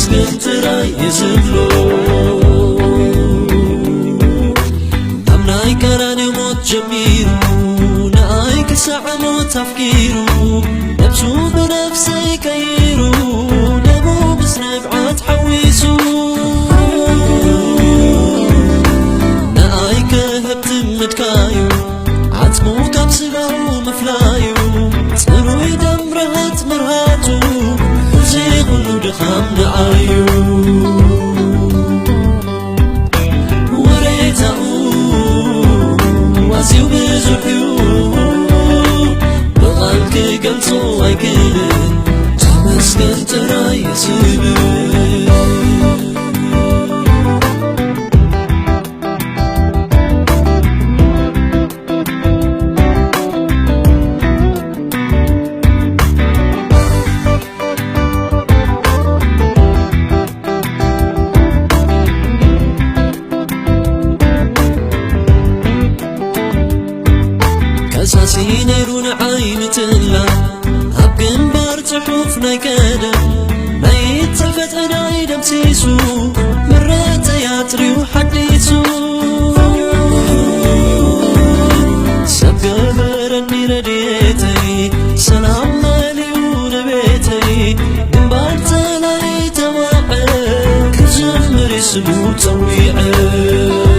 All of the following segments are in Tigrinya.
ተመስገን ጥራይ ዝብሎ ኣብ ናይ ቀራንዮ ሞት ጀሚሩ ንኣይ ክሳዕ ሞት ኣፍቂሩ ነብሱ ብነፍሰይ ቀይሩ ደሙ ምስ ነብዓት ሓዊሱ ንኣይ ከህብትም ምድካዩ ዓጽሙ ካብ ስጋው ምፍላዩ ጽሩይ ደም ረሃት ምርሃቱ እዚ ኩሉ ድኻም ንዓዩ ወሬታኡ ዋዝዩ ብዙሕ እዩ ብቓል ክገልጾ ኣይክእልን ተመስገን ጥራይ ዝብል كساسي نيرون عين تلا أب جنبار تحوف نايكادا ما يتلفت أنا يدم سيسو مرات ياتري وحديسو سبقا برني رديتي سلام مالي ونبيتي جنبار تلاي تواعي كزمر اسمو تويعي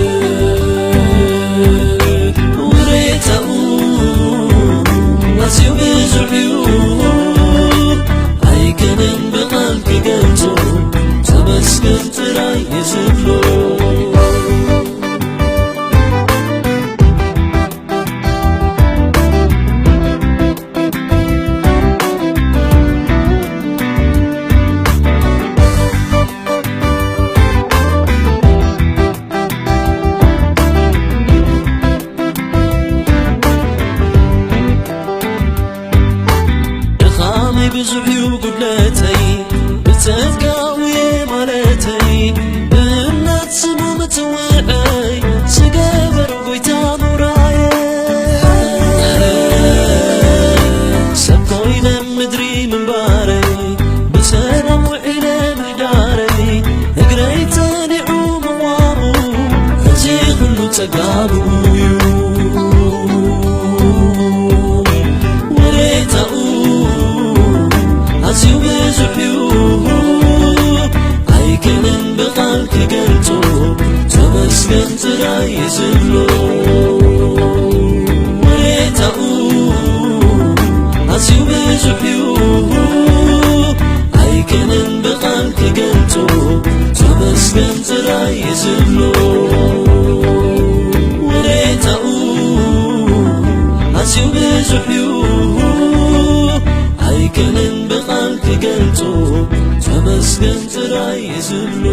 عزيو ብዙሕ እዩ ኣይከነን ብቓል ክገልጾ ተመስገን ጥራይ ዝብሎ ብዙሕ እዩ ጉድለተይ ብጸጋዊ ማለተይ ብእምነት ስሙ ምትውዐይ ዝገበሮ ጐይታ ሙራየ ሰብ ኮይነ ምድሪ ምንባረይ ብሰላም ውዒለ ምሕዳረይ እግረይ ተኒዑ ምዋሙ እዚ ኩሉ ጸጋቡ እዩ عزيو ብዙሕ እዩ ኣይከነን ብቓል ክገልጾ ተመስገን ጥራይ ዝብሎ ወሬታኡ عزيو ብዙሕ እዩ ኣይከነን ብቓል ክገልጾ ተመስገን ጥራይ ዝብሎ ወሬታኡ عزيو ብዙሕ እዩ ኣይከነን ብቓል ክገልጾ ተመስገን ጥራይ ዝብሎ